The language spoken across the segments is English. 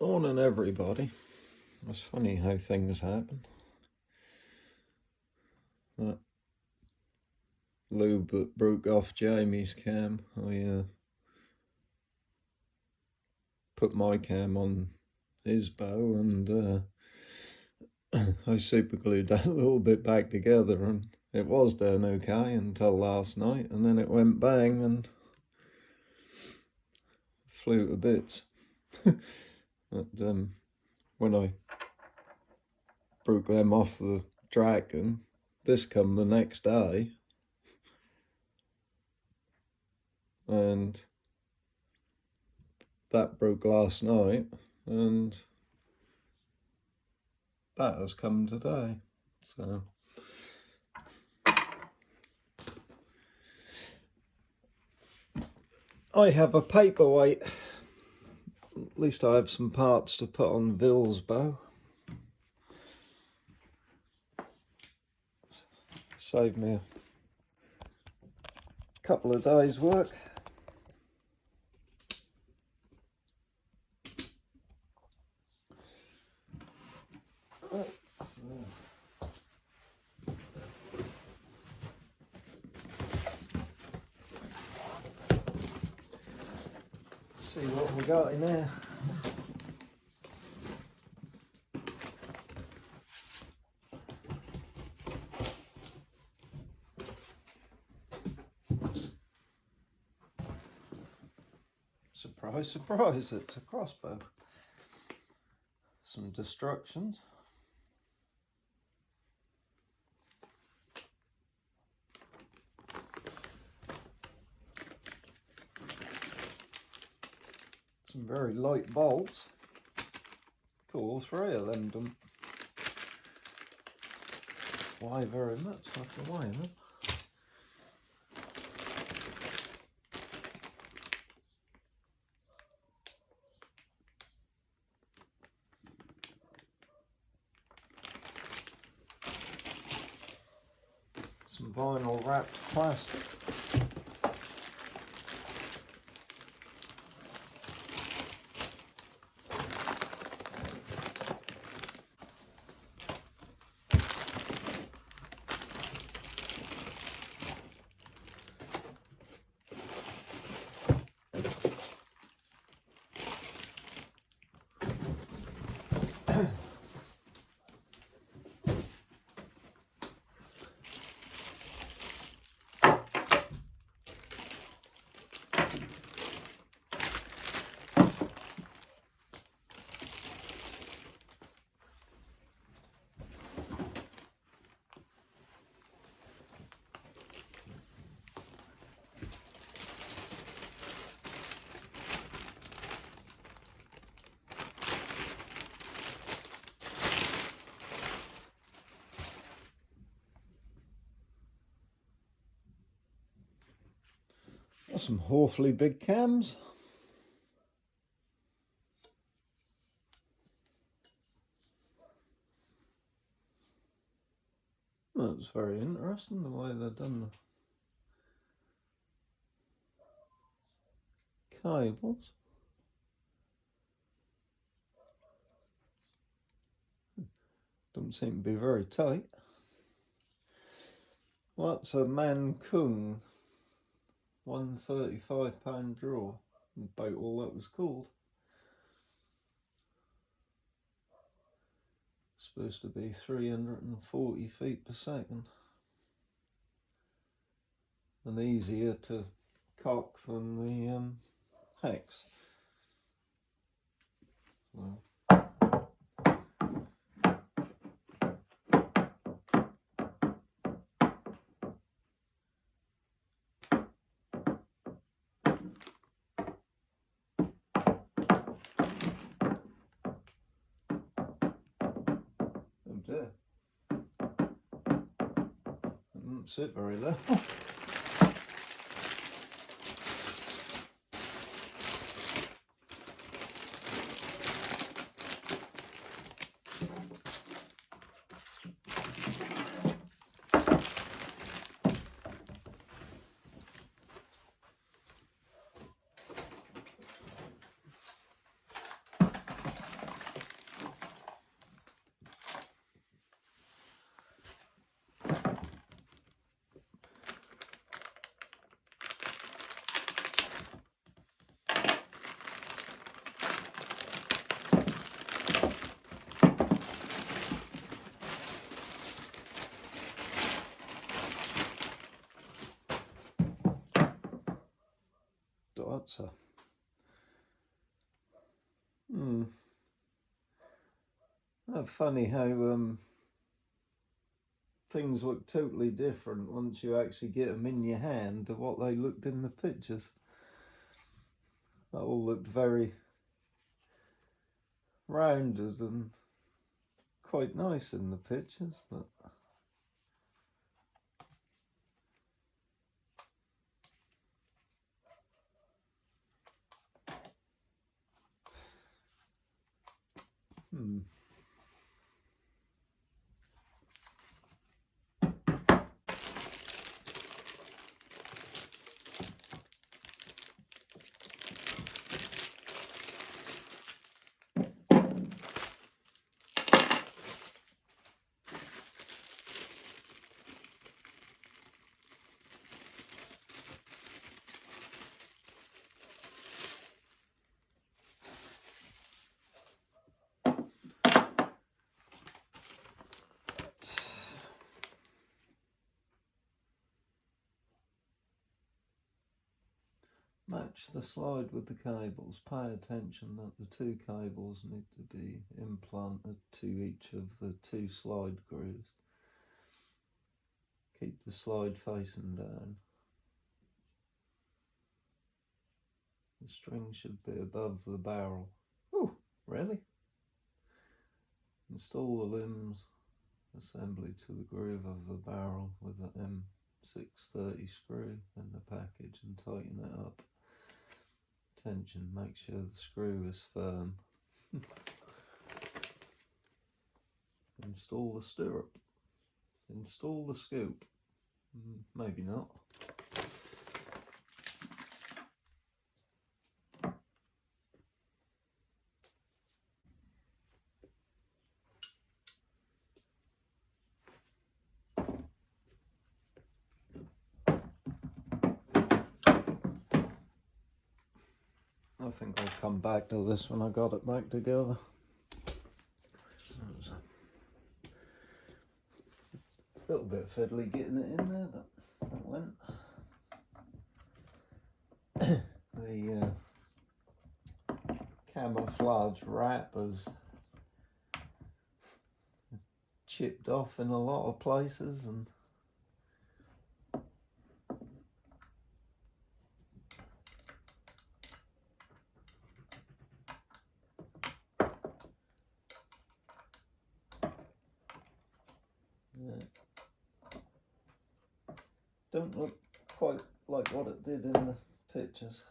Morning everybody. It's funny how things happen. That lube that broke off Jamie's cam, I put my cam on his bow and I super glued that a little bit back together, and it was doing okay until last night, and then it went bang and flew to bits. But when I broke them off the track, and this come the next day, and that broke last night, and that has come today. So I have a paperweight. At least I have some parts to put on Ville's bow. Saved me a couple of days' work. Let's see what we got in there. Surprise, surprise, it's a crossbow. Some destructions. Some very light bolts. Cool, all three of them don't weigh very much. I have to weigh them. Some vinyl wrapped plastic. Some awfully big cams. That was very interesting the way they've done the cables. Don't seem to be very tight. Well, that's a Mancung 135-pound draw, about all that was called. Supposed to be 340 feet per second, and easier to cock than the hex. Well, there. It doesn't sit very low. So, that's funny how things look totally different once you actually get them in your hand to what they looked in the pictures. That all looked very rounded and quite nice in the pictures, but match the slide with the cables. Pay attention that the two cables need to be implanted to each of the two slide grooves. Keep the slide facing down. The string should be above the barrel. Oh, really? Install the limbs assembly to the groove of the barrel with the M630 screw in the package and tighten it up. Tension, make sure the screw is firm. Install the stirrup. Install the scoop. Maybe not. I think I'll come back to this when I got it back together. It was a little bit fiddly getting it in there, but it went. The camouflage wrap has chipped off in a lot of places, and don't look quite like what it did in the pictures.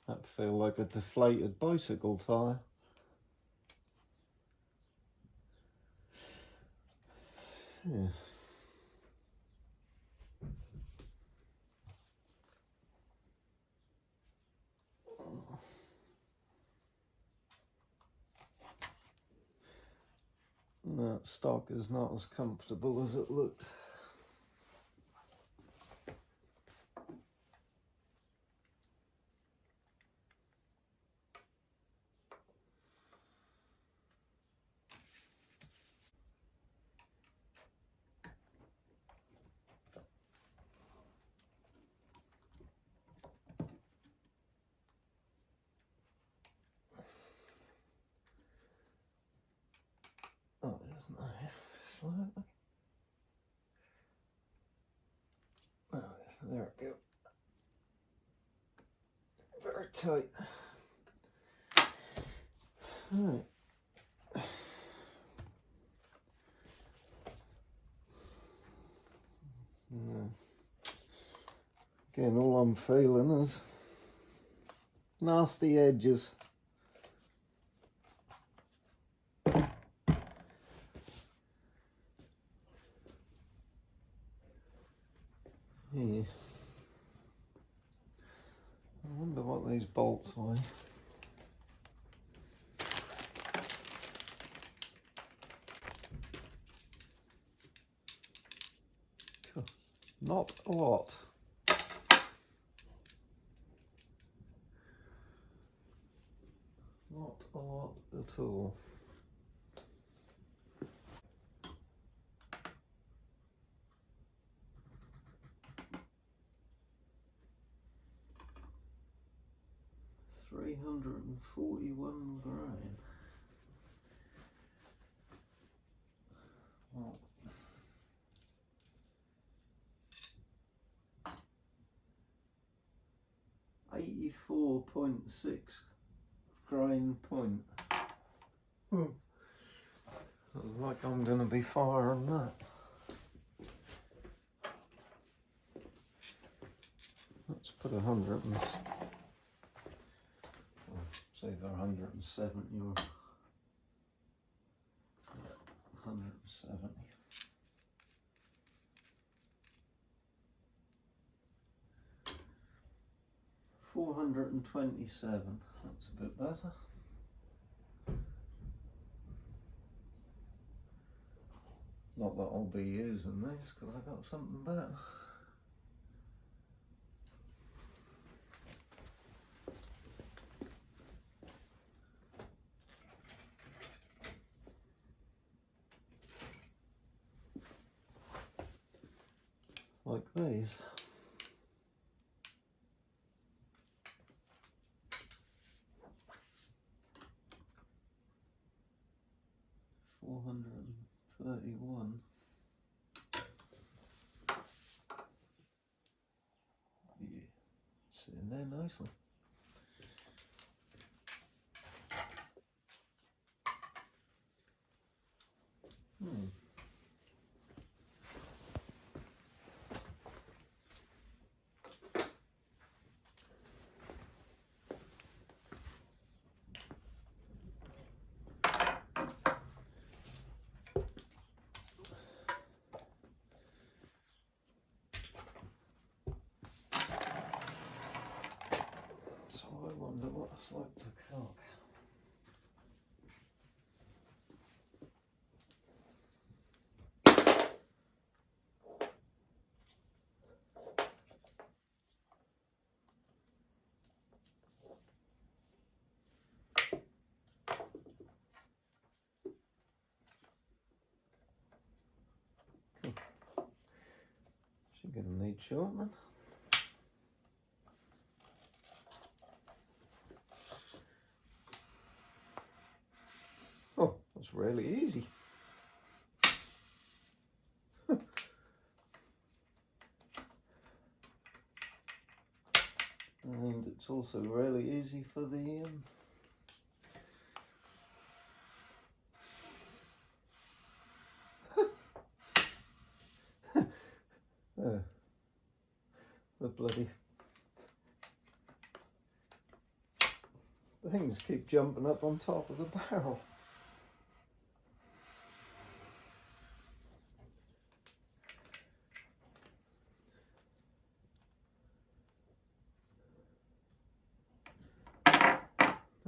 That feel like a deflated bicycle tyre. Yeah. That stock is not as comfortable as it looked. Oh, there's my slide. Oh, there we go. Very tight. Right. Again, all I'm feeling is nasty edges. here. I wonder what these bolts weigh. Not a lot. Not a lot at all. $341 grain. Well, 84.6 grain point. Looks like I'm going to be firing that. Let's put 100 and say they're 170 or 170. $427. That's a bit better. Not that I'll be using this because I got something better. Like these. $431. Yeah, it's in there nicely. So I wonder what it's like to cock. She's going to need shortening. Oh, that's really easy. And it's also really easy for the bloody things keep jumping up on top of the barrel.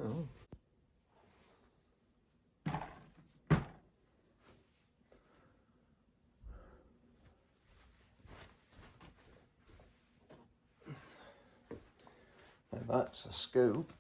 Oh. Now that's a scoop.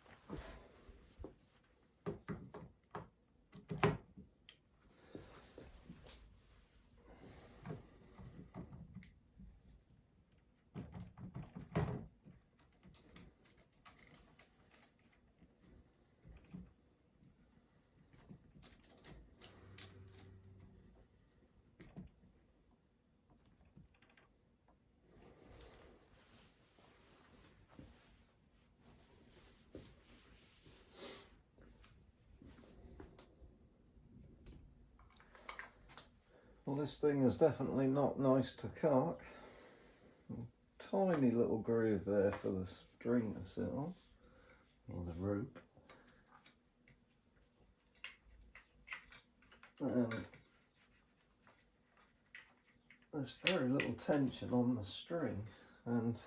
Well, this thing is definitely not nice to cock. Tiny little groove there for the string to sit on, or the rope. And there's very little tension on the string, and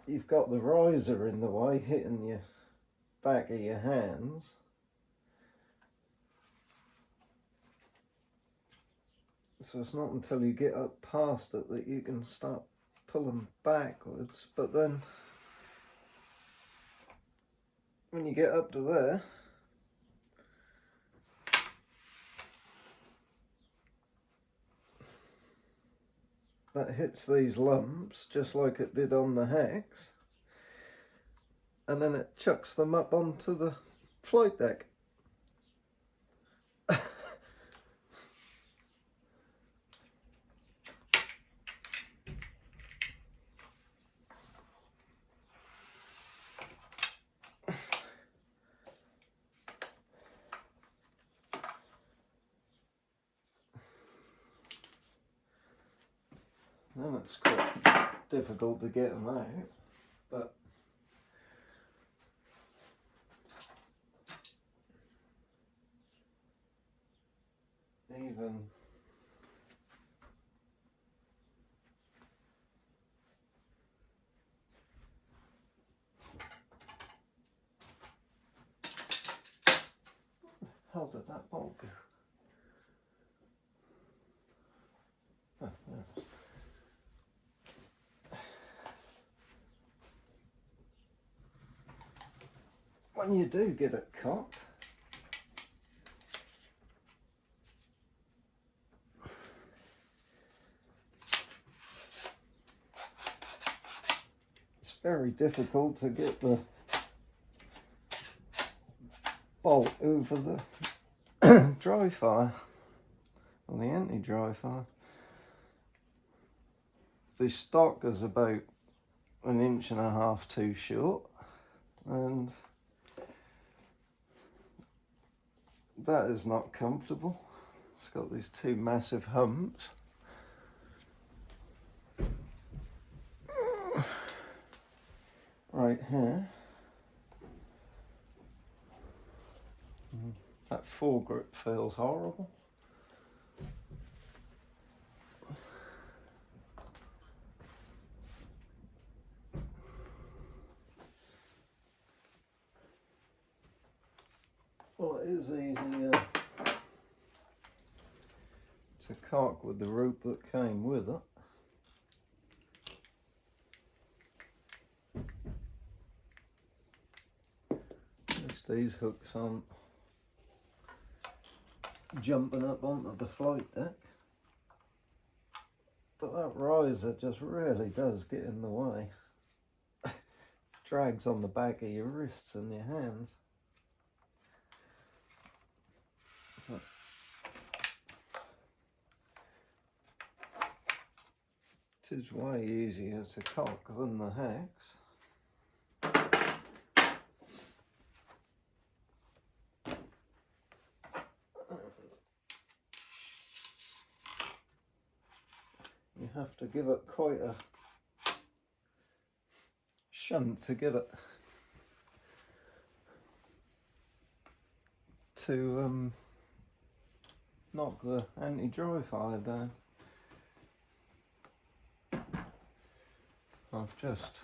you've got the riser in the way hitting your back of your hands. So it's not until you get up past it that you can start pulling backwards, but then when you get up to there, that hits these lumps just like it did on the hex, and then it chucks them up onto the flight deck. Then it's quite difficult to get them out, but even how did that bolt go? Oh, there it is. When you do get it cocked, it's very difficult to get the bolt over the dry fire, or the anti-dry fire. The stock is about 1.5 inches too short, and that is not comfortable. It's got these two massive humps. Right here. That foregrip feels horrible. Well, it is easier to cock with the rope that came with it. Just these hooks aren't jumping up onto the flight deck, but that riser just really does get in the way. Drags on the back of your wrists and your hands. It is way easier to cock than the hex. You have to give it quite a shunt to get it to knock the anti-dry fire down. I've just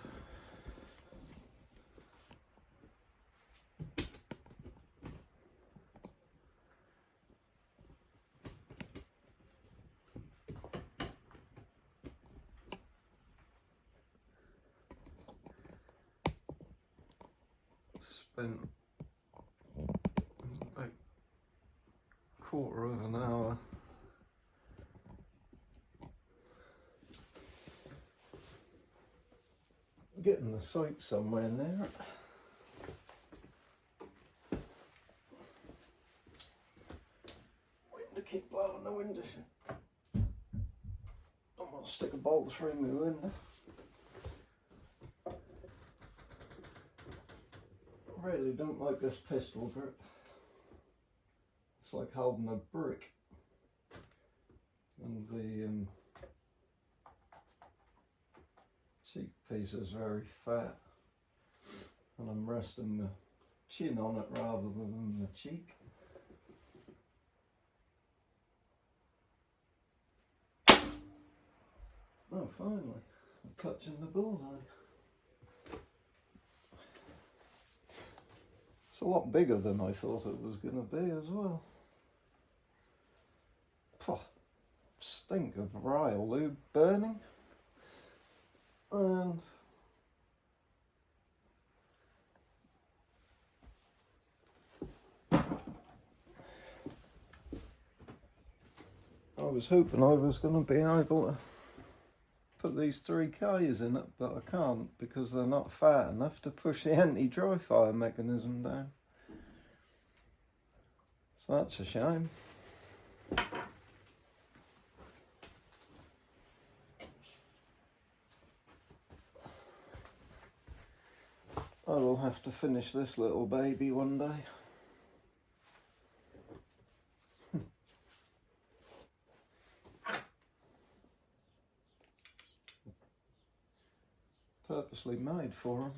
spent about 1/4 of an hour getting the sight somewhere near it. Wind to keep blowing the window shut. I'm gonna stick a bolt through my window. I really don't like this pistol grip. It's like holding a brick, and the cheek piece is very fat, and I'm resting the chin on it rather than the cheek. Oh, finally, I'm touching the bullseye. It's a lot bigger than I thought it was going to be as well. Pah, stink of rail lube burning. And I was hoping I was going to be able to put these 3Ks in it, but I can't because they're not fat enough to push the anti-dry fire mechanism down. So that's a shame. I will have to finish this little baby one day. Purposely made for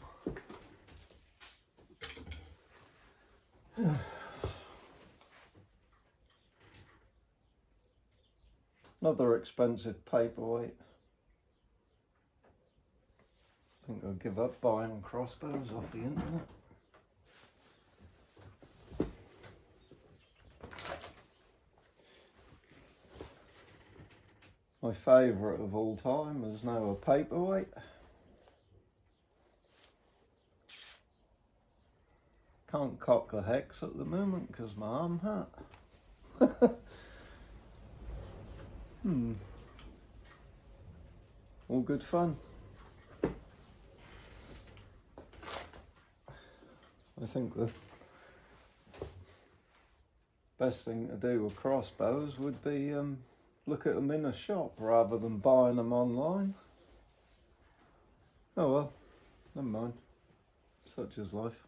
them. Another expensive paperweight. I think I'll give up buying crossbows off the internet. My favourite of all time is now a paperweight. Can't cock the hex at the moment because my arm hurt. All good fun. I think the best thing to do with crossbows would be look at them in a shop rather than buying them online. Oh well, never mind. Such is life.